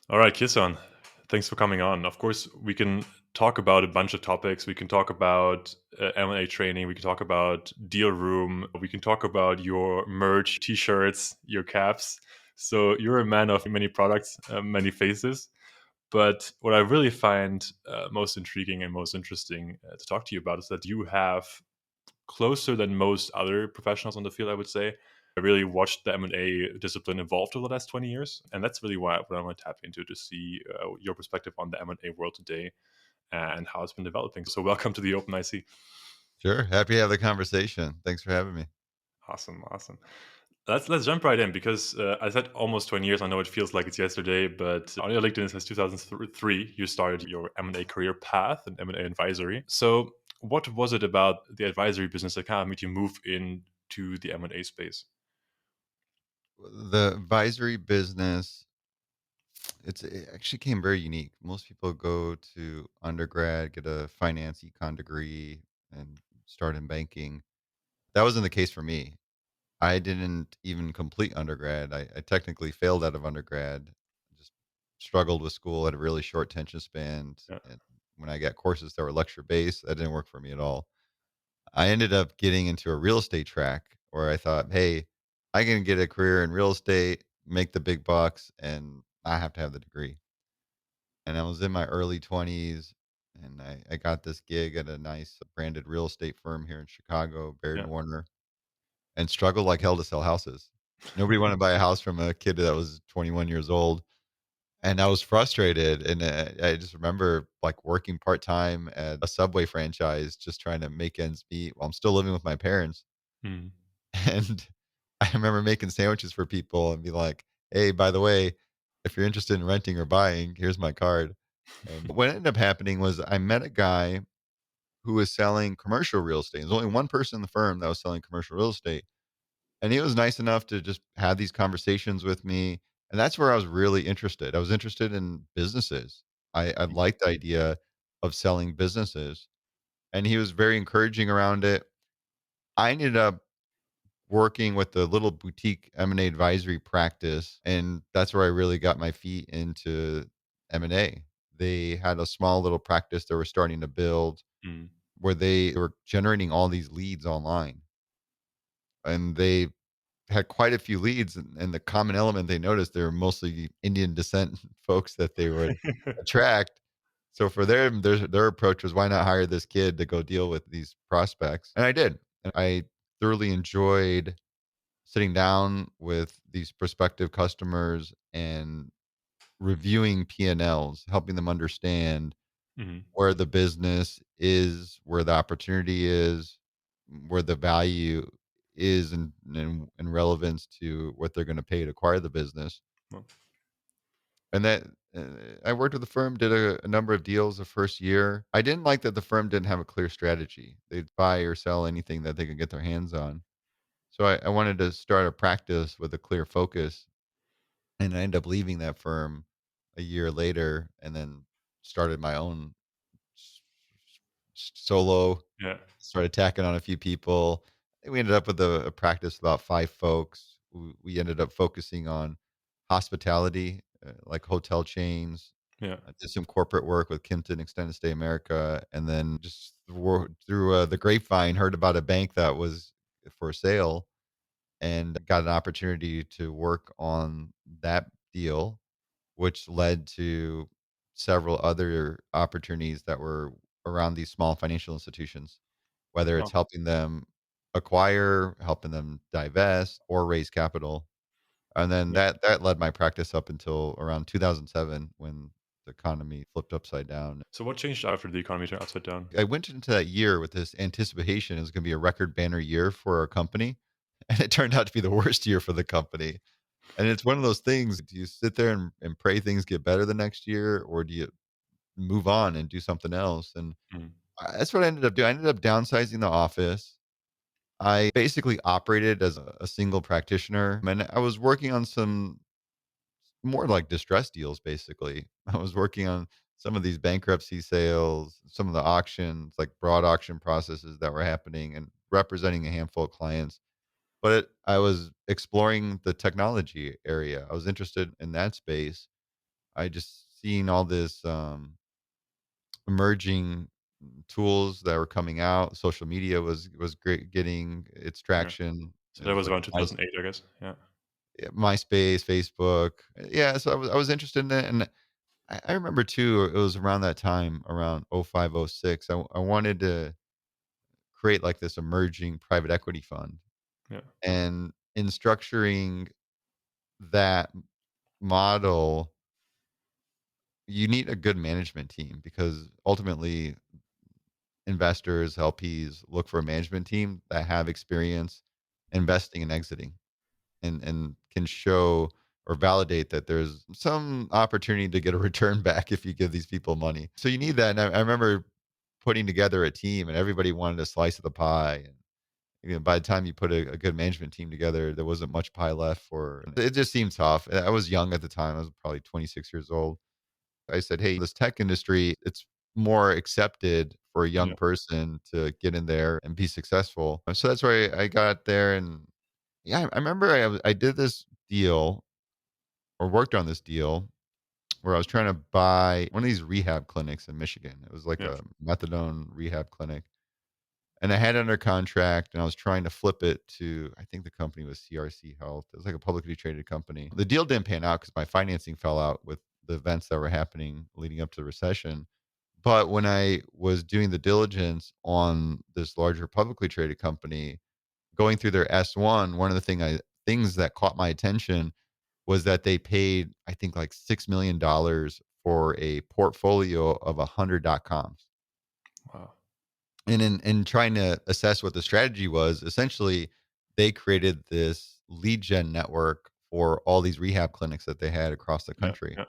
All right, Kison, thanks for coming on. Of course, we can talk about a bunch of topics. We can talk about M&A training. We can talk about Dealroom. We can talk about your merch, t-shirts, your caps. So you're a man of many products, many faces. But what I really find most intriguing and most interesting to talk to you about is that you have closer than most other professionals on the field, I would say. I really watched the M&A discipline evolve over the last 20 years. And that's really what I want to tap into to see your perspective on the M&A world today and how it's been developing. So welcome to the Open IC. Sure. Happy to have the conversation. Thanks for having me. Awesome, awesome. Let's jump right in because I said almost 20 years. I know it feels like it's yesterday, but on your LinkedIn it says 2003 you started your M&A career path and M&A advisory. So what was it about the advisory business that kind of made you move into the M&A space? The advisory business, it actually came very unique. Most people go to undergrad, get a finance econ degree, and start in banking. That wasn't the case for me. I didn't even complete undergrad. I technically failed out of undergrad. Just struggled with school, had a really short attention span. Yeah. And when I got courses that were lecture based, that didn't work for me at all. I ended up getting into a real estate track where I thought, "Hey, I can get a career in real estate, make the big bucks, and I have to have the degree." And I was in my early 20s, and I got this gig at a nice branded real estate firm here in Chicago, Baird& Yeah. and Warner, and struggled like hell to sell houses. Nobody wanted to buy a house from a kid that was 21 years old, and I was frustrated, and, I just remember, like, working part-time at a Subway franchise, just trying to make ends meet while I'm still living with my parents. Mm. And I remember making sandwiches for people and be like, "Hey, by the way, if you're interested in renting or buying, here's my card." And what ended up happening was I met a guy who was selling commercial real estate. There's only one person in the firm that was selling commercial real estate. And he was nice enough to just have these conversations with me. And that's where I was really interested. I was interested in businesses. I liked the idea of selling businesses. And he was very encouraging around it. I ended up working with the little boutique M&A advisory practice, and that's where I really got my feet into M&A. They had a small little practice they were starting to build Mm. where they were generating all these leads online, and they had quite a few leads, and the common element they noticed, they were mostly Indian descent folks that they would attract. So for them, their approach was, "Why not hire this kid to go deal with these prospects?" And I did. And I thoroughly enjoyed sitting down with these prospective customers and reviewing P&Ls, helping them understand Mhm. where the business is, where the opportunity is, where the value is in relevance to what they're gonna pay to acquire the business. Well, And that I worked with the firm, did a number of deals the first year. I didn't like that the firm didn't have a clear strategy. They'd buy or sell anything that they could get their hands on. So I wanted to start a practice with a clear focus, and I ended up leaving that firm a year later and then started my own s solo, yeah. started tacking on a few people. And we ended up with a practice of about 5 folks. We ended up focusing on hospitality, like hotel chains. Yeah. I did some corporate work with Kimpton Extended Stay America, and then just through, the grapevine, heard about a bank that was for sale and got an opportunity to work on that deal, which led to several other opportunities that were around these small financial institutions, whether it's Wow. helping them acquire, helping them divest, or raise capital. And then Yeah. that led my practice up until around 2007 when the economy flipped upside down. So what changed after the economy turned upside down? I went into that year with this anticipation it was gonna be a record banner year for our company, and it turned out to be the worst year for the company. And it's one of those things, do you sit there and pray things get better the next year, or do you move on and do something else? And Mm. that's what I ended up doing. I ended up downsizing the office. I basically operated as a single practitioner, and I was working on some more like distress deals, basically. I was working on some of these bankruptcy sales, some of the auctions, like broad auction processes that were happening and representing a handful of clients. But I was exploring the technology area. I was interested in that space. I just seen all this emerging tools that were coming out. Social media was great, getting its Yeah. traction. So It that was was like around 2008, I guess. Yeah. MySpace, Facebook. Yeah, so I was interested in it, and I remember too. It was around that time, around '05, '06. I wanted to create like this emerging private equity fund, Yeah. and in structuring that model, you need a good management team because ultimately investors, LPs look for a management team that have experience investing and exiting and can show or validate that there's some opportunity to get a return back if you give these people money. So you need that. And I remember putting together a team and everybody wanted a slice of the pie. And by the time you put a good management team together, there wasn't much pie left for it. Just seemed tough. I was young at the time. I was probably 26 years old. I said, "Hey, this tech industry, it's more accepted for a young Yeah. person to get in there and be successful." So that's why I got there, and yeah, I remember I did this deal or worked on this deal where I was trying to buy one of these rehab clinics in Michigan. It was like Yeah. a methadone rehab clinic. And I had it under contract and I was trying to flip it to, I think the company was CRC Health. It was like a publicly traded company. The deal didn't pan out because my financing fell out with the events that were happening leading up to the recession. But when I was doing the diligence on this larger publicly traded company, going through their S1, one of the things that caught my attention was that they paid, I think, like $6 million for a portfolio of 100.coms. Wow. And in trying to assess what the strategy was, essentially, they created this lead gen network for all these rehab clinics that they had across the Yeah. country. Yeah.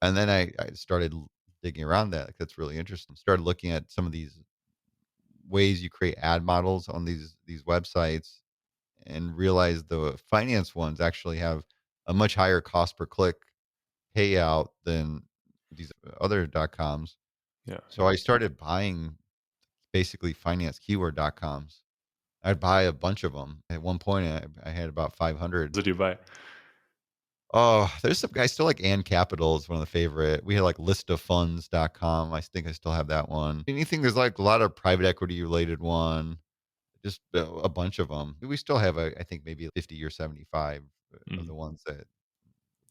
And then I started digging around that. Like, that's really interesting. Started looking at some of these ways you create ad models on these websites and realized the finance ones actually have a much higher cost per click payout than these other .coms. Yeah. So Yeah. I started buying basically finance keyword.coms. I'd buy a bunch of them. At one point, I had about 500. Did you buy? Oh, there's some guys still like Ann Capital is one of the favorite. We had like listoffunds.com. I think I still have that one. Anything there's like a lot of private equity related one, just a bunch of them. We still have, I think maybe 50 or 75 of Mm. the ones that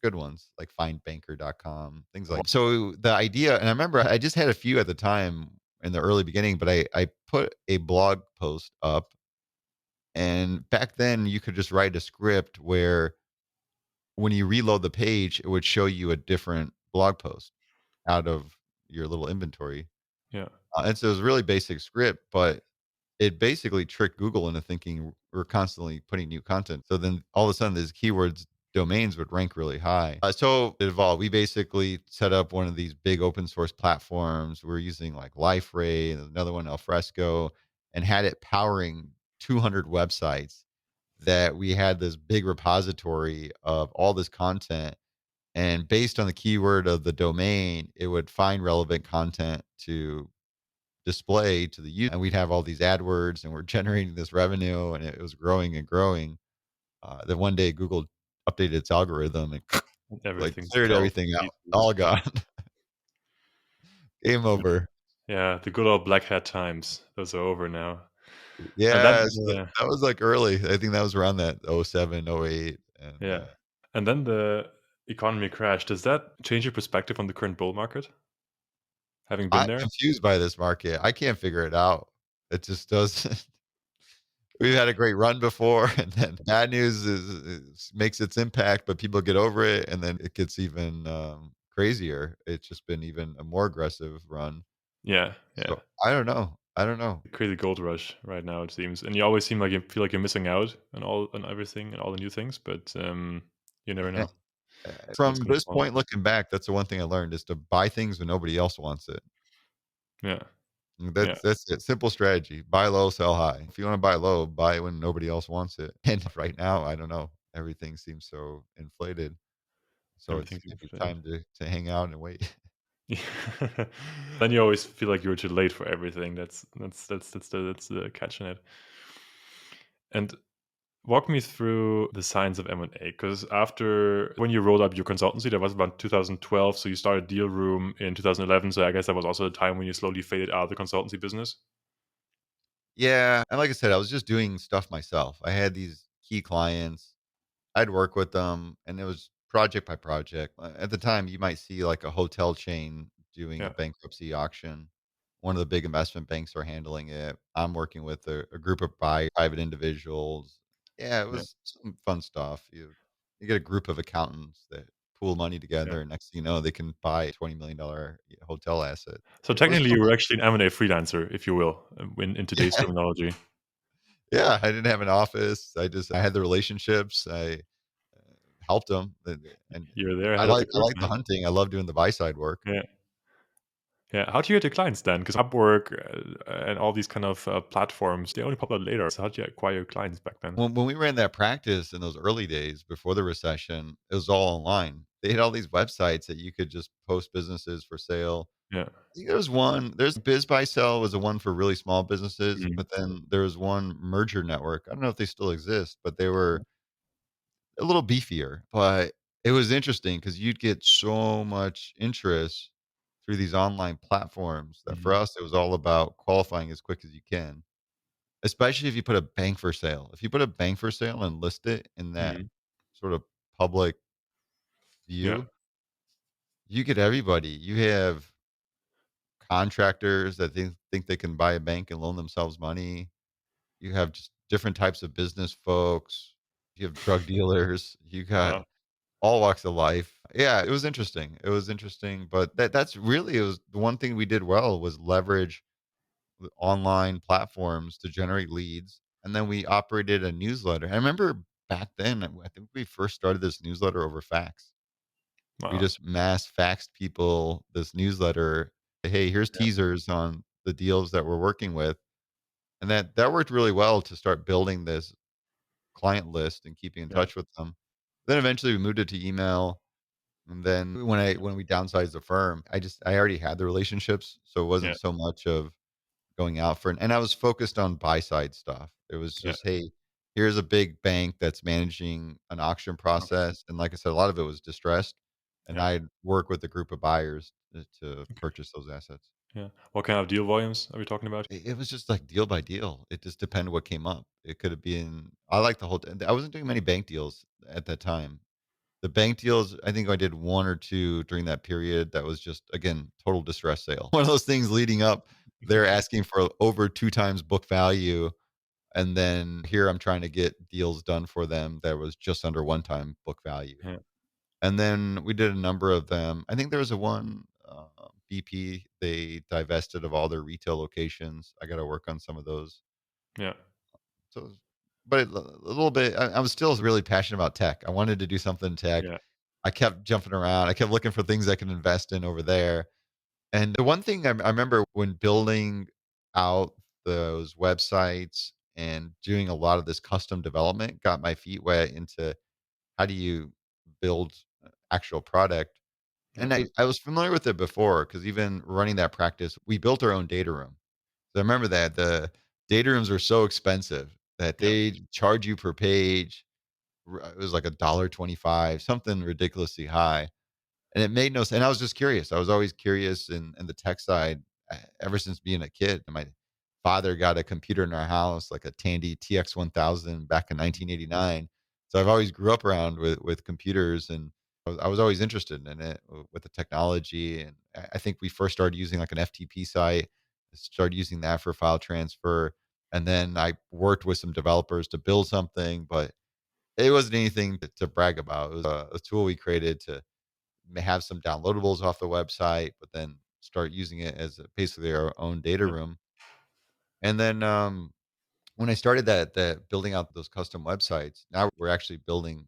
good ones like findbanker.com, things like so the idea, and I remember I just had a few at the time in the early beginning, but I put a blog post up and back then you could just write a script where when you reload the page, it would show you a different blog post out of your little inventory. Yeah. And so it was a really basic script, but it basically tricked Google into thinking we're constantly putting new content. So then all of a sudden, these keywords domains would rank really high. So it evolved. We basically set up one of these big open source platforms. We're using like LifeRay, and another one, Alfresco, and had it powering 200 websites that we had this big repository of all this content. And based on the keyword of the domain, it would find relevant content to display to the user, and we'd have all these AdWords, and we're generating this revenue, and it was growing and growing. Then one day Google updated its algorithm and like Everything cleared fell to everything out, pieces. all gone, game over. Yeah, the good old black hat times. Those are over now. And Yeah, then so that was like early. I think that was around that '07, '08, and yeah. And then the economy crashed. Does that change your perspective on the current bull market? Having been I'm there? confused by this market. I can't figure it out. It just doesn't. We've had a great run before, and then bad news makes its impact, but people get over it, and then it gets even crazier. It's just been even a more aggressive run. Yeah, yeah. So I don't know. I don't know. Crazy gold rush right now, it seems. And you always seem like you feel like you're missing out on everything and all the new things, but you never Eh, know what's From gonna this fall. point, looking back, that's the one thing I learned is to buy things when nobody else wants it. Yeah, yeah. That's it. Simple strategy. Buy low, sell high. If you want to buy low, buy when nobody else wants it. And right now, I don't know. Everything seems so inflated. So it's Everything's maybe inflated. time to hang out and wait. Then you always feel like you're too late for everything. That's the catch in it. And Walk me through the science of M&A, because after when you rolled up your consultancy, that was about 2012. So you started Dealroom in 2011. So I guess that was also the time when you slowly faded out of the consultancy business. Yeah, and like I said, I was just doing stuff myself. I had these key clients. I'd work with them, and it was project by project. At the time, you might see like a hotel chain doing a Yeah, bankruptcy auction. One of the big investment banks are handling it. I'm working with a group of private individuals. Yeah, it yeah, was some fun stuff. You get a group of accountants that pool money yeah. together, and next thing you know, they can buy a $20 million hotel asset. So It was technically, fun. you were actually an M&A freelancer, if you will, in today's Yeah, terminology. yeah. I didn't have an office. I had the relationships. Helped them, and You're there I ahead of like the I curve, like the man. hunting. I love doing the buy side work. Yeah. Yeah. How do you get your clients then? Because Upwork and all these kind of platforms, they only pop out later. So how do you acquire your clients back then? When we ran that practice in those early days before the recession, it was all online. They had all these websites that you could just post businesses for sale. Yeah. I think there's Biz Buy Sell was the one for really small businesses, Mhm. but then there was one Merger Network. I don't know if they still exist, but they were a little beefier. But it was interesting because you'd get so much interest through these online platforms that for Mhm. us, it was all about qualifying as quick as you can. Especially if you put a bank for sale. If you put a bank for sale and list it in that Mhm. sort of public Yeah. view, you get everybody. You have contractors that think they can buy a bank and loan themselves money. You have just different types of business folks. You have drug dealers. You got Wow. all walks of life. Yeah, it was interesting. It was interesting, but that's really it was the one thing we did well was leverage the online platforms to generate leads, and then we operated a newsletter. I remember back then, I think we first started this newsletter over fax. We Wow. just mass faxed people this newsletter. Hey, here's Yeah. teasers on the deals that we're working with, and that worked really well to start building this client list and keeping in Yeah. touch with them. Then eventually we moved it to email, and then when we downsized the firm, I already had the relationships, so it Yeah. wasn't so much of going out for and I was focused on buy side stuff. It was Yeah. just, "Hey, here's a big bank that's managing an auction Okay. process," and like I said, a lot of it was distressed, and Yeah. I'd work with a group of buyers to Okay. purchase those assets. Yeah. What kind of deal volumes are we talking about? It was just like deal by deal. It just depended what came up. It could have been I like the whole I wasn't doing many bank deals at that time. The bank deals, I think I did 1 or 2 during that period that was just, again, total distress sale. One of those things leading up, they're asking for over 2 times book value. And then here I'm trying to get deals done for them that was just under 1 time book value. Yeah. And then we did a number of them. I think there was a one, BP, they divested of all their retail locations. I gotta work on some of those. Yeah. So but a little bit I was still really passionate about tech. I wanted to do something in tech. Yeah. I kept jumping around. I kept looking for things I could invest in over there. And the one thing I remember when building out those websites and doing a lot of this custom development, got my feet wet into how do you build actual product. Yeah. And I was familiar with it before because even running that practice, we built our own data room. So I remember that the data rooms were so expensive that Yeah. they charge you per page. It was like a dollar 25, something ridiculously high. And it made no sense. And I was just curious. I was always curious in the tech side ever since being a kid. And my father got a computer in our house, like a Tandy TX 1000 back in Mhm. 1989. So I've always grew up around with computers, and I was always interested in it with the technology. And I think we first started using like an FTP site, started using that for file transfer. And then I worked with some developers to build something, but it wasn't anything to brag about. It was a tool we created to may have some downloadables off the website, but then start using it as basically our own data Yeah. room. And then when I started that building out those custom websites, now we're actually building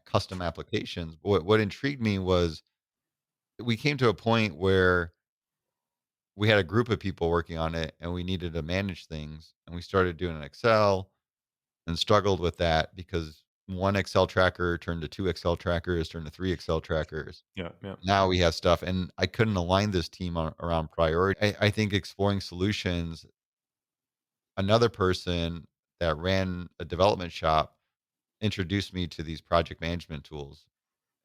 custom applications. But what intrigued me was we came to a point where we had a group of people working on it and we needed to manage things. And we started doing an Excel and struggled with that because one Excel tracker turned to two Excel trackers, turned to three Excel trackers. Yeah. Yeah. Now we have stuff, and I couldn't align this team around priority. I think exploring solutions, another person that ran a development shop introduced me to these project management tools.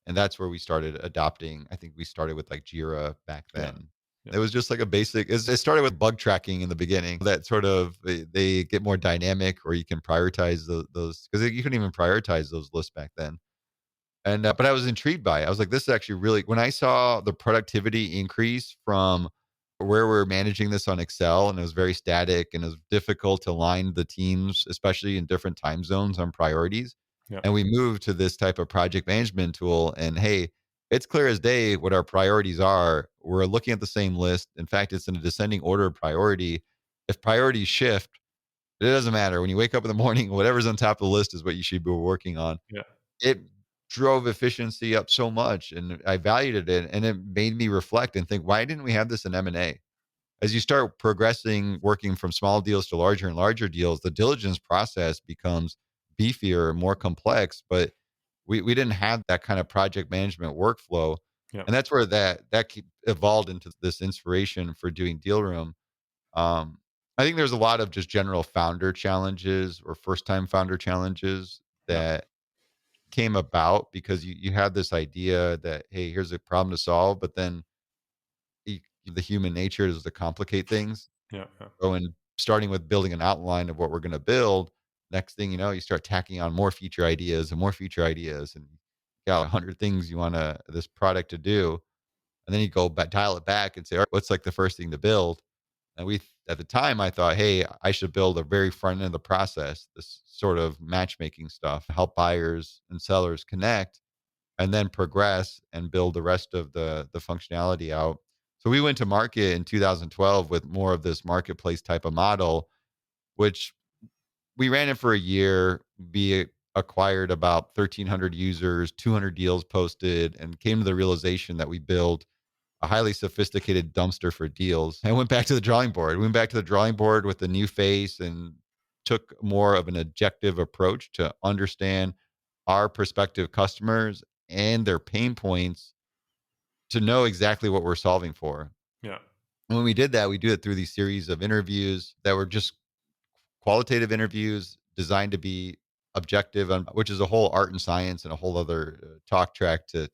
And that's where we started adopting. I think we started with like Jira back Yeah. then. Yeah. It was just like a basic, it started with bug tracking in the beginning that sort of, they get more dynamic or you can prioritize those because you couldn't even prioritize those lists back then. And, but I was intrigued by it. I was like, this is actually really, when I saw the productivity increase from where we're managing this on Excel and it was very static and it was difficult to align the teams, especially in different time zones on priorities. Yeah. And we moved to this type of project management tool. And hey, it's clear as day what our priorities are. We're looking at the same list. In fact, it's in a descending order of priority. If priorities shift, it doesn't matter. When you wake up in the morning, whatever's on top of the list is what you should be working on. Yeah. It drove efficiency up so much, and I valued it, and it made me reflect and think, why didn't we have this in M&A? As you start progressing, working from small deals to larger and larger deals, the diligence process becomes beefier, more complex, but we didn't have that kind of project management workflow. Yeah. And that's where evolved into this inspiration for doing Dealroom. Um, I think there's a lot of just general founder challenges or first time founder challenges Yeah. that came about because you had this idea that, hey, here's a problem to solve, but then the human nature is to complicate things. Yeah. Yeah. So, in starting with building an outline of what we're going to build, next thing you know, you start tacking on more feature ideas and more feature ideas, and you got 100 things you want this product to do, and then you go back, dial it back, and say, all right, what's like the first thing to build? And at the time, I thought, hey, I should build a very front end of the process, this sort of matchmaking stuff, help buyers and sellers connect and then progress and build the rest of the functionality out. So we went to market in 2012 with more of this marketplace type of model, which we ran it for a year. We acquired about 1,300 users, 200 deals posted, and came to the realization that we build a highly sophisticated dumpster for deals. I went back to the drawing board. We went back to the drawing board with a new face and took more of an objective approach to understand our prospective customers and their pain points to know exactly what we're solving for. Yeah. And when we did that, we do it through these series of interviews that were just qualitative interviews designed to be objective, which is a whole art and science and a whole other talk track to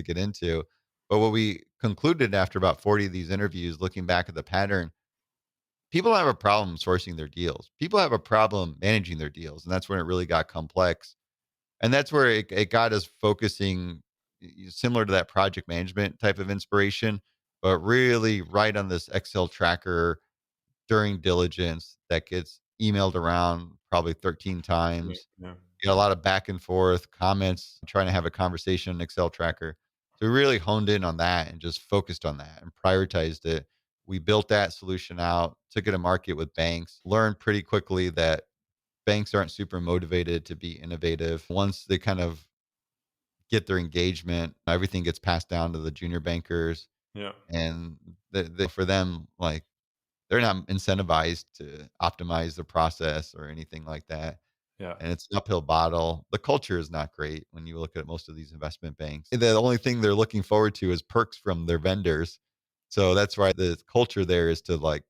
get into. But what we concluded after about 40 of these interviews, looking back at the pattern, people have a problem sourcing their deals. People have a problem managing their deals, and that's when it really got complex. And that's where it got us focusing, similar to that project management type of inspiration, but really right on this Excel tracker during diligence that gets emailed around probably 13 Yeah. times. Yeah. You got a lot of back and forth comments, trying to have a conversation in Excel tracker. So we really honed in on that and just focused on that and prioritized it. We built that solution out, took it to market with banks, learned pretty quickly that banks aren't super motivated to be innovative. Once they kind of get their engagement, everything gets passed down to the junior bankers. Yeah. And for them, like, they're not incentivized to optimize the process or anything like that. Yeah. And it's an uphill battle. The culture is not great when you look at most of these investment banks. The only thing they're looking forward to is perks from their vendors. So that's why the culture there is to like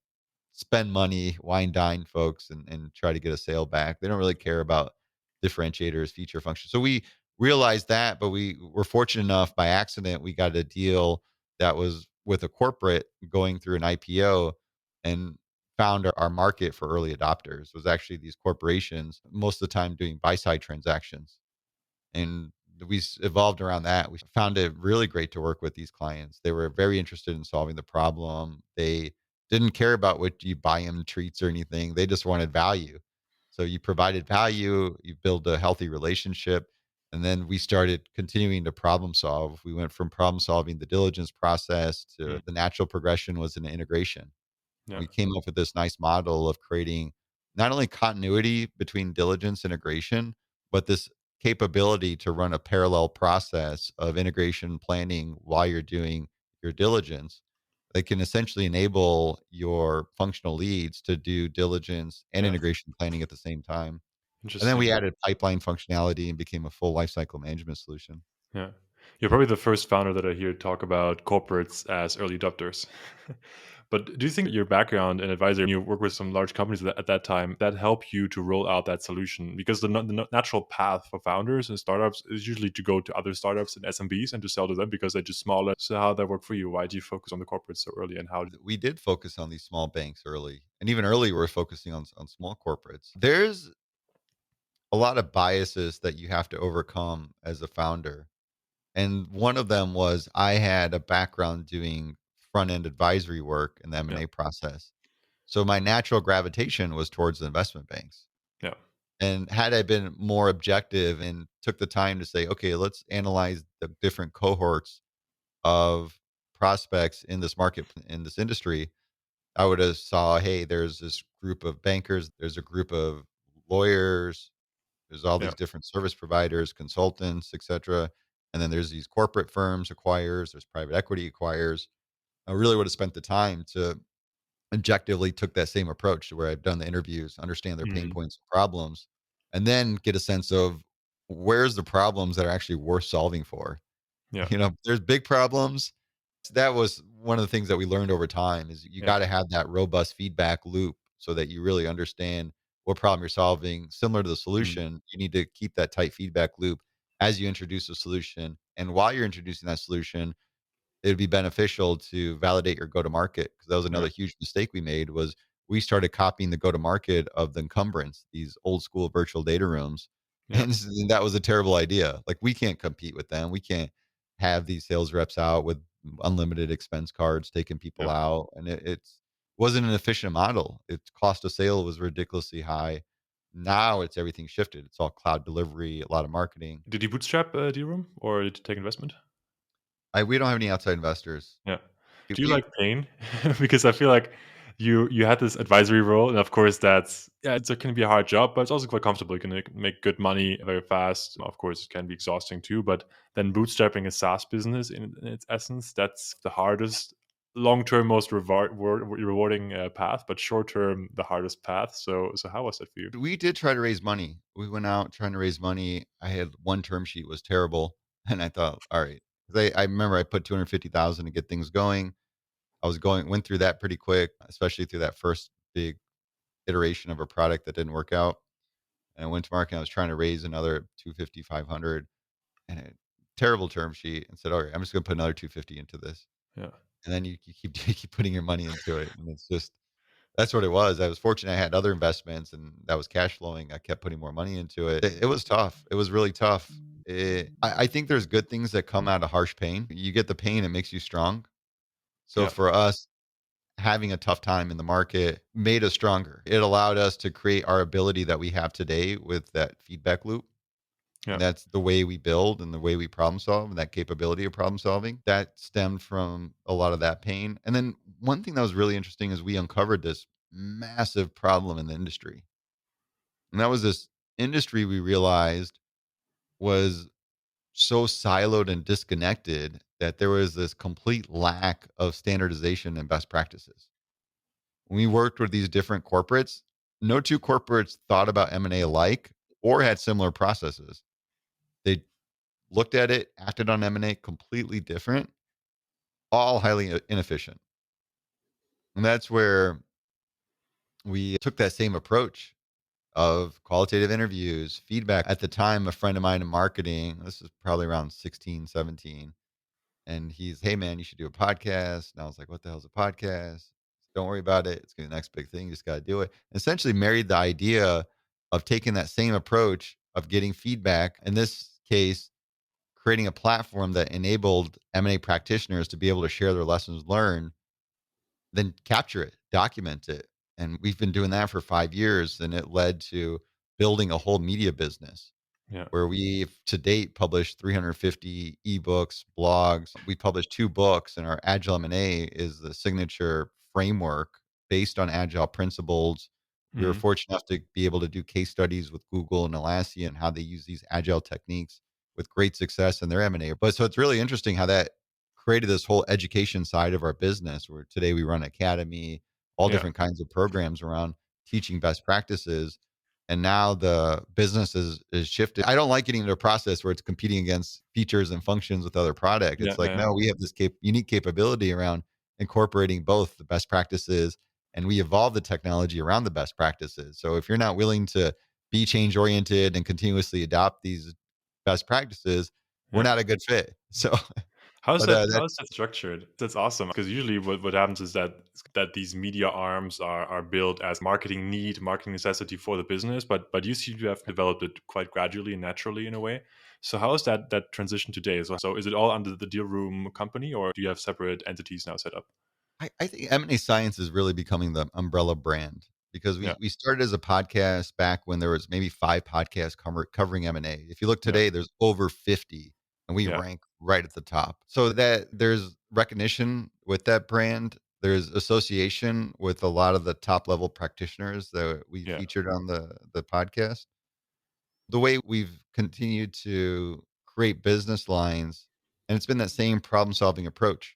spend money, wine dine folks, and try to get a sale back. They don't really care about differentiators, feature functions. So we realized that, but we were fortunate enough by accident we got a deal that was with a corporate going through an IPO and found our market for early adopters was actually these corporations, most of the time doing buy side transactions. And evolved around that. We found it really great to work with these clients. They were very interested in solving the problem. They didn't care about what you buy them treats or anything. They just wanted value. So you provided value, you build a healthy relationship, and then we started continuing to problem solve. We went from problem solving the diligence process Mm. to the natural progression was an integration. Yeah. We came up with this nice model of creating not only continuity between diligence integration, but this capability to run a parallel process of integration planning while you're doing your diligence that can essentially enable your functional leads to do diligence and Yeah. integration planning at the same time. And then we Interesting. added pipeline functionality and became a full lifecycle management solution. Yeah. You're probably the first founder that I hear talk about corporates as early adopters. But do you think your background in advisory, you work with some large companies at that time, that help you to roll out that solution? Because the natural path for founders and startups is usually to go to other startups and SMBs and to sell to them because they're just smaller. So how did that work for you? Why do you focus on the corporates so early, and how? We did focus on these small banks early, and even early, we're focusing on small corporates. There's a lot of biases that you have to overcome as a founder. And one of them was I had a background doing front end advisory work in the Yeah, M&A process. So my natural gravitation was towards the investment banks. yeah, And had I been more objective and took the time to say, okay, let's analyze the different cohorts of prospects in this market, in this industry, I would have saw, hey, there's this group of bankers, there's a group of lawyers, there's all yeah. these different service providers, consultants, et cetera. And then there's these corporate firms, acquirers, there's private equity acquirers. I really would have spent the time to objectively took that same approach to where I've done the interviews, understand their pain Mhm. points and problems, and then get a sense of where's the problems that are actually worth solving for. Yeah, There's big problems. That was one of the things that we learned over time is you yeah. got to have that robust feedback loop so that you really understand what problem you're solving. Similar to the Mm. solution, you need to keep that tight feedback loop as you introduce a solution. And while you're introducing that solution, it'd be beneficial to validate your go to market because that was Yeah, another huge mistake we made was we started copying the go to market of the incumbents, these old school virtual data rooms. yeah, And that was a terrible idea. Like we can't compete with them. We can't have these sales reps out with unlimited expense cards taking people yeah. out. And it's wasn't an efficient model. Its cost of sale was ridiculously high. Now it's everything shifted. It's all cloud delivery, a lot of marketing. Did you bootstrap Dealroom, or did you take investment? We don't have any outside investors. Yeah. Do you We like pain? Because I feel like you had this advisory role, and of course that's, yeah, it can be a hard job, but it's also quite comfortable. You can make good money very fast. Of course, it can be exhausting too, but then bootstrapping a SaaS business in its essence, that's the hardest, long-term most rewarding path, but short-term the hardest path. So how was that for you? We did try to raise money. We went out trying to raise money. I had one term sheet was terrible, and I thought, all right. 'Cause I remember I put 250,000 to get things going. Went through that pretty quick, especially through that first big iteration of a product that didn't work out. And I went to market. And I was trying to raise another 250, 500, and a terrible term sheet, and said, all right, I'm just going to put another 250 into this. Yeah, And then you keep you keep putting your money into it, and it's just that's what it was. I was fortunate I had other investments and that was cash flowing. I kept putting more money into it. It was tough. It was really tough. I think there's good things that come out of harsh pain. You get the pain, it makes you strong. So yeah, for us, having a tough time in the market made us stronger. It allowed us to create our ability that we have today with that feedback loop. yeah, And that's the way we build and the way we problem solve and that capability of problem solving. That stemmed from a lot of that pain. And then one thing that was really interesting is we uncovered this massive problem in the industry. And that was this industry we realized was so siloed and disconnected that there was this complete lack of standardization and best practices. When we worked with these different corporates, no two corporates thought about M&A alike or had similar processes. They looked at it, acted on M&A completely different, all highly inefficient. And that's where we took that same approach of qualitative interviews, feedback. At the time, a friend of mine in marketing, this is probably around 16, 17, and he's, hey man, you should do a podcast. And I was like, what the hell's a podcast? Don't worry about it. It's gonna be the next big thing. You just gotta do it. Essentially married the idea of taking that same approach of getting feedback. In this case, creating a platform that enabled M&A practitioners to be able to share their lessons learned, then capture it, document it. And we've been doing that for 5 years. And it led to building a whole media business yeah. where we've to date published 350 ebooks, blogs. We published 2 books, and our Agile M&A is the signature framework based on Agile principles. We were Mhm. fortunate enough to be able to do case studies with Google and Atlassian and how they use these Agile techniques with great success in their M&A. But so it's really interesting how that created this whole education side of our business where today we run academy, all Yeah, different kinds of programs around teaching best practices, and now the business is shifted. I don't like getting into a process where it's competing against features and functions with other product. yeah, It's like, yeah, no, we have this unique capability around incorporating both the best practices, and we evolve the technology around the best practices. So if you're not willing to be change oriented and continuously adopt these best practices, we're Yeah. not a good fit. So, How's but that that's how's that structured? That's awesome because usually what happens is that these media arms are built as marketing need, marketing necessity for the business, but you seem to have developed it quite gradually and naturally in a way. So how is that transition today? So is it all under the Deal Room company, or do you have separate entities now set up? I think M&A Science is really becoming the umbrella brand because Yeah, we started as a podcast back when there was maybe 5 podcasts covering M&A. If you look yeah, today, there's over 50, and we yeah, rank right at the top. So that there's recognition with that brand. There's association with a lot of the top level practitioners that we yeah, featured on the podcast. The way we've continued to create business lines, and it's been that same problem solving approach.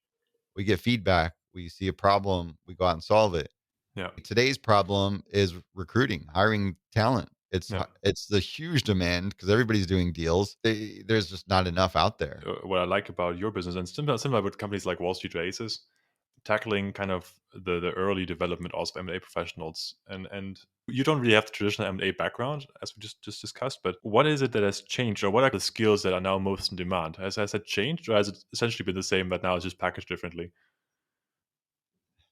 We get feedback, we see a problem, we go out and solve it. yeah, Today's problem is recruiting, hiring talent. yeah. It's the huge demand because everybody's doing deals. There's just not enough out there. What I like about your business and similar with companies like Wall Street Aces, tackling kind of the early development also of M&A professionals, and you don't really have the traditional M&A background as we just discussed, but what is it that has changed, or what are the skills that are now most in demand? Has it changed, or has it essentially been the same but now it's just packaged differently?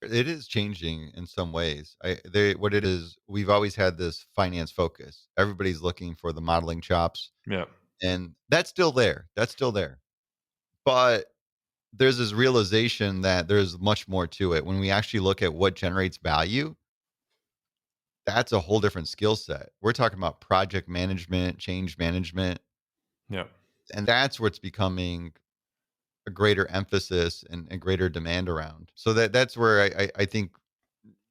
It is changing in some ways. What it is, we've always had this finance focus. Everybody's looking for the modeling chops, Yeah, and that's still there. That's still there. But there's this realization that there's much more to it. When we actually look at what generates value, that's a whole different skill set. We're talking about project management, change management, yeah, and that's what's becoming a greater emphasis and greater demand around. So that's where I think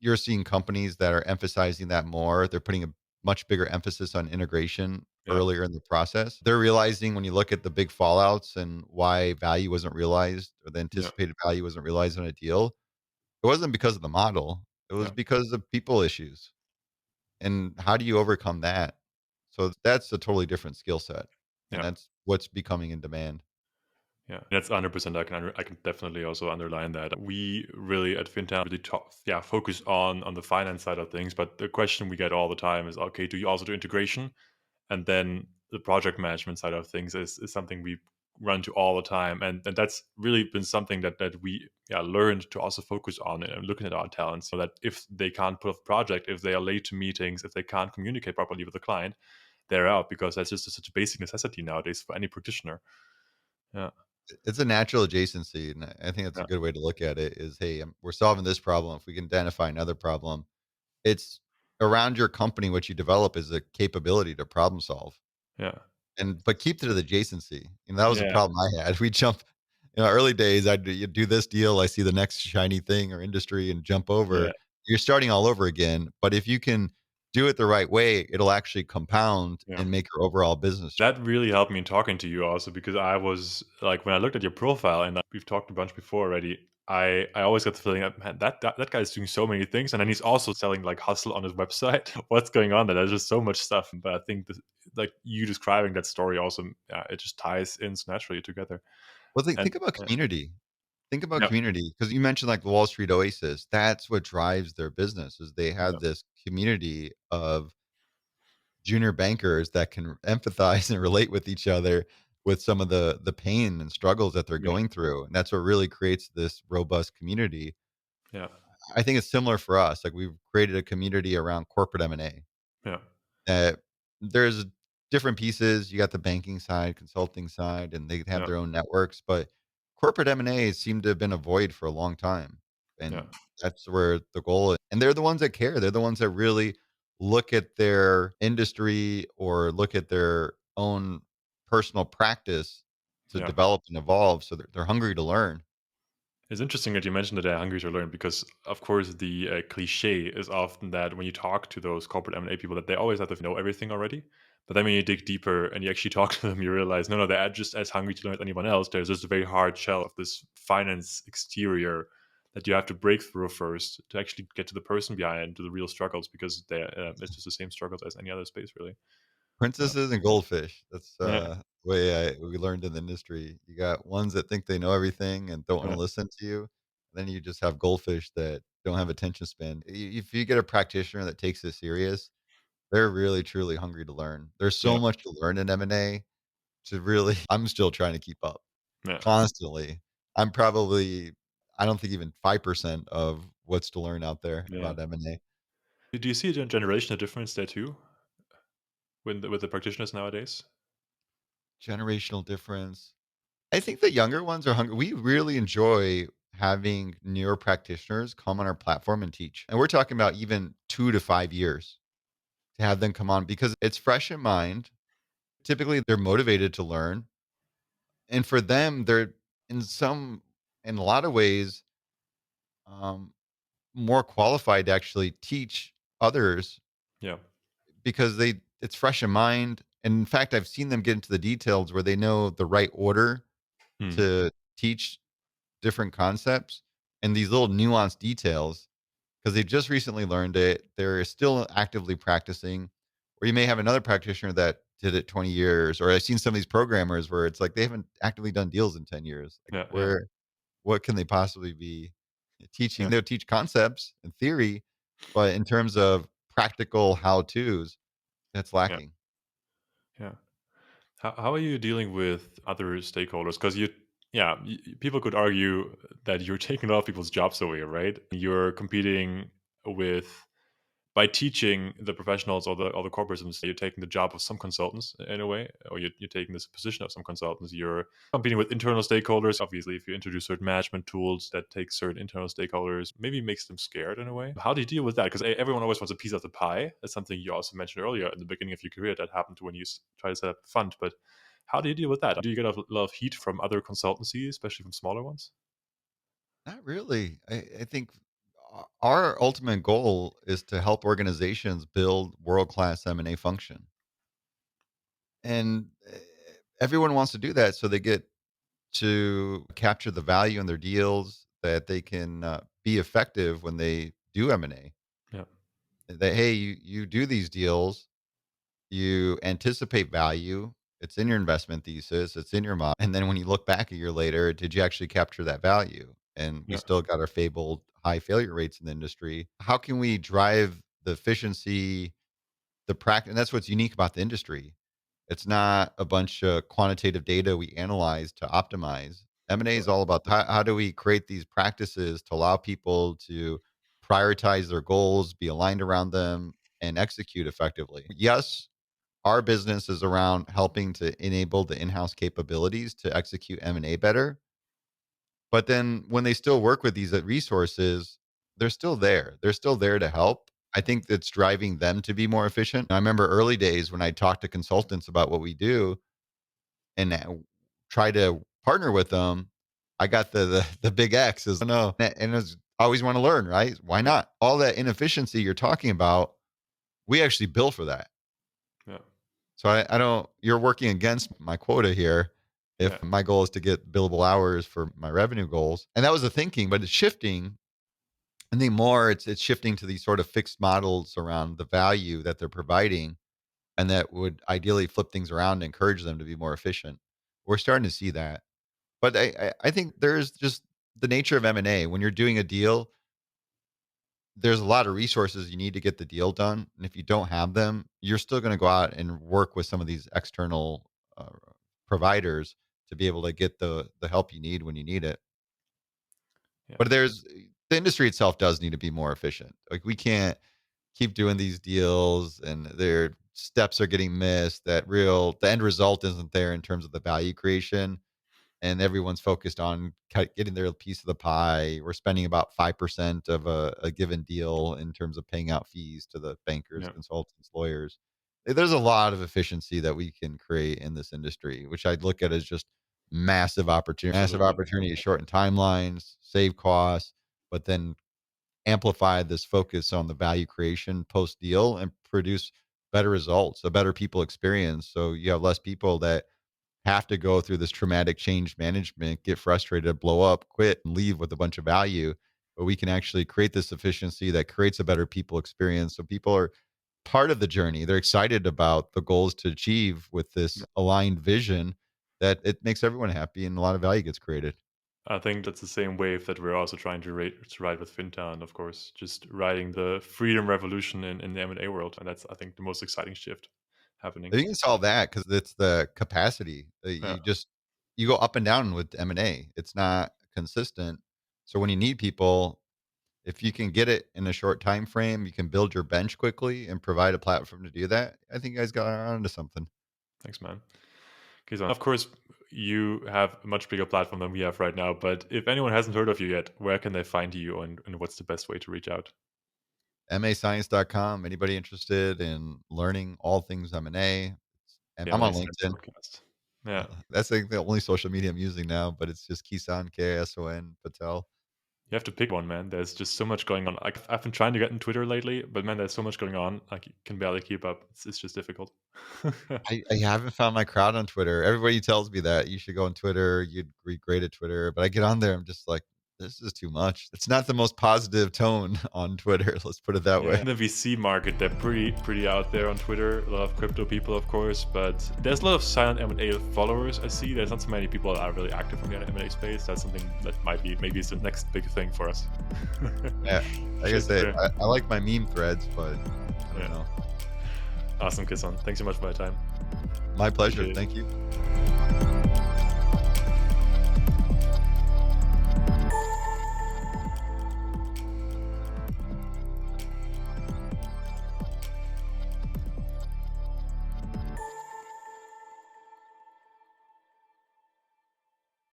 you're seeing companies that are emphasizing that more. They're putting a much bigger emphasis on integration yeah, earlier in the process. They're realizing when you look at the big fallouts and why value wasn't realized or the yeah, anticipated value wasn't realized on a deal, it wasn't because of the model. It was yeah, because of people issues. And how do you overcome that? So that's a totally different skill set, and yeah. that's what's becoming in demand. Yeah, that's 100%. I can definitely also underline that. We really at Fintalent really focus on the finance side of things. But the question we get all the time is, okay, do you also do integration? And then the project management side of things is something we run to all the time, and that's really been something that we learned to also focus on and looking at our talents, so that if they can't put off a project, if they are late to meetings, if they can't communicate properly with the client, they're out, because that's just such a basic necessity nowadays for any practitioner. Yeah, It's a natural adjacency, and I think that's a yeah, good way to look at it is, hey, we're solving this problem. If we can identify another problem, it's around your company. What you develop is a capability to problem solve, yeah, and but keep to the adjacency. That was a yeah, problem I had. We jump, early days. You do this deal, I see the next shiny thing or industry, and jump over. yeah. You're starting all over again. But if you can do it the right way, it'll actually compound Yeah. and make your overall business. That really helped me in talking to you also, because I was like, when I looked at your profile, and we've talked a bunch before already, I always got the feeling that, man, that guy's doing so many things, and then he's also selling like hustle on his website. What's going on there? There's just so much stuff. But I think this, like you describing that story also, it just ties in so naturally together. Well, And think about community. Think about yeah, community because you mentioned like the Wall Street Oasis. That's what drives their business is they yeah, have this community of junior bankers that can empathize and relate with each other with some of the pain and struggles that they're yeah, going through. And that's what really creates this robust community. yeah, I think it's similar for us. Like we've created a community around corporate M&A. yeah, There's different pieces. You got the banking side, consulting side, and they have yeah, their own networks, but corporate M&A seem to have been a void for a long time, yeah, and that's where the goal is. And they're the ones that care. They're the ones that really look at their industry or look at their own personal practice to yeah. develop and evolve, so they're hungry to learn. It's interesting that you mentioned that they're hungry to learn, because, of course, the cliche is often that when you talk to those corporate M&A people, that they always have to know everything already. But then when you dig deeper and you actually talk to them, you realize, no, they're just as hungry to learn as anyone else. There's just a very hard shell of this finance exterior that you have to break through first to actually get to the person behind, to the real struggles, because it's just the same struggles as any other space, really. Yeah, Princesses and goldfish. That's, yeah, the way we learned in the industry. You got ones that think they know everything and don't wanna yeah, listen to you, Then you just have goldfish that don't have attention span. If you get a practitioner that takes it serious, they're really truly hungry to learn. There's so Yeah. much to learn in M&A to really I'm still trying to keep up Yeah. constantly. I'm probably I don't think even 5% of what's to learn out there Yeah. about M&A. Do you see a generational difference there too, with the practitioners nowadays? Generational difference. I think the younger ones are hungry. We really enjoy having newer practitioners come on our platform and teach. And we're talking about even 2 to 5 years to have them come on because it's fresh in mind. Typically, they're motivated to learn, and for them, they're in some in a lot of ways, um, more qualified to actually teach others Yeah. because it's fresh in mind. And in fact, I've seen them get into the details where they know the right order Hmm. to teach different concepts and these little nuanced details because they just recently learned it. They're still actively practicing. Or you may have another practitioner that did it 20 years. Or I've seen some of these programmers where it's like they haven't actively done deals in 10 years. Like Yeah. Yeah. where what can they possibly be teaching? Yeah. They'll teach concepts and theory, but in terms of practical how-tos, that's Yeah. lacking. Yeah. How are you dealing with other stakeholders? Because yeah, people could argue that you're taking a lot of people's jobs away, right? You're competing with by teaching the professionals or the corporations, you're taking the job of some consultants in a way, or you're taking this position of some consultants. You're competing with internal stakeholders. Obviously, if you introduce certain management tools that take certain internal stakeholders, maybe makes them scared in a way. How do you deal with that? Because everyone always wants a piece of the pie. That's something you also mentioned earlier in the beginning of your career that happened when you try to set up a fund. But how do you deal with that? Do you get a lot of heat from other consultancies, especially from smaller ones? Not really. I think our ultimate goal is to help organizations build world-class M&A function. And everyone wants to do that so they get to capture the value in their deals that they can be effective when they do M&A. Yeah. That hey, you do these deals, you anticipate value, it's in your investment thesis, it's in your model, and then when you look back a year later, did you actually capture that value? And we Yeah. still got our fabled high failure rates in the industry. How can we drive the efficiency, the practice? And that's what's unique about the industry. It's not a bunch of quantitative data we analyze to optimize. M&A is Right. all about how do we create these practices to allow people to prioritize their goals, be aligned around them, and execute effectively. Yes, our business is around helping to enable the in-house capabilities to execute M&A better. But then when they still work with these resources, they're still there. They're still there to help. I think that's driving them to be more efficient. I remember early days when I talked to consultants about what we do and try to partner with them. I got the big X is no, and it's always want to learn, right? Why Yeah. not? All that inefficiency you're talking about, we actually bill for that. Yeah. So I don't. You're working against my quota here. Yeah. If my goal is to get billable hours for my revenue goals, and that was the thinking, but it's shifting. I think more it's shifting to these sort of fixed models around the value that they're providing, and that would ideally flip things around and encourage them to be more efficient. We're starting to see that, but I think there's just the nature of M&A. When you're doing a deal, there's a lot of resources you need to get the deal done, and if you don't have them, you're still going to go out and work with some of these external providers to be able to get the help you need when you need it. Yeah. But there's the industry itself does need to be more efficient. Like we can't keep doing these deals and their steps are getting missed. The end result isn't there in terms of the value creation and everyone's focused on getting their piece of the pie. We're spending about 5% of a given deal in terms of paying out fees to the bankers, Yeah. consultants, lawyers. There's a lot of efficiency that we can create in this industry, which I'd look at as just massive Absolutely. opportunity to shorten timelines, save costs, but then amplify this focus on the value creation post deal and produce better results, a better people experience. So you have less people that have to go through this traumatic change management, get frustrated, blow up, quit, and leave with a bunch of value. But we can actually create this efficiency that creates a better people experience. So people are part of the journey. They're excited about the goals to achieve with this aligned vision that it makes everyone happy and a lot of value gets created. I think that's the same wave that we're also trying to ride with Fintalent, of course, just riding the freedom revolution in the M&A world. And that's, I think, the most exciting shift happening. You can solve that because it's the capacity. Yeah, You go up and down with M&A. It's not consistent. So when you need people, if you can get it in a short time frame, you can build your bench quickly and provide a platform to do that. I think you guys got on to something. thanks, man. Kison, of course, you have a much bigger platform than we have right now. But if anyone hasn't heard of you yet, where can they find you, and what's the best way to reach out? MAscience.com. Anybody interested in learning all things M&A? And Yeah, I'm M&A on Science LinkedIn. podcast. Yeah. That's like the only social media I'm using now, but it's just Kison, Kison Patel. You have to pick one, man. There's just so much going on. I've been trying to get in Twitter lately, but man, there's so much going on. I can barely keep up. It's just difficult. I haven't found my crowd on Twitter. Everybody tells me that you should go on Twitter. You'd be great at Twitter, but I get on there. I'm just like, this is too much. It's not the most positive tone on Twitter. Let's put it that Yeah, way. in the VC market, they're pretty out there on Twitter. A lot of crypto people, of course, but there's a lot of silent M&A followers. I see there's not so many people that are really active in the M&A space. That's something that might be maybe it's the next big thing for us. Yeah, like I Shit, say, yeah. I like my meme threads, but I don't Yeah. know. Awesome, Kison. Thanks so much for my time. My pleasure. Appreciate it. Thank you.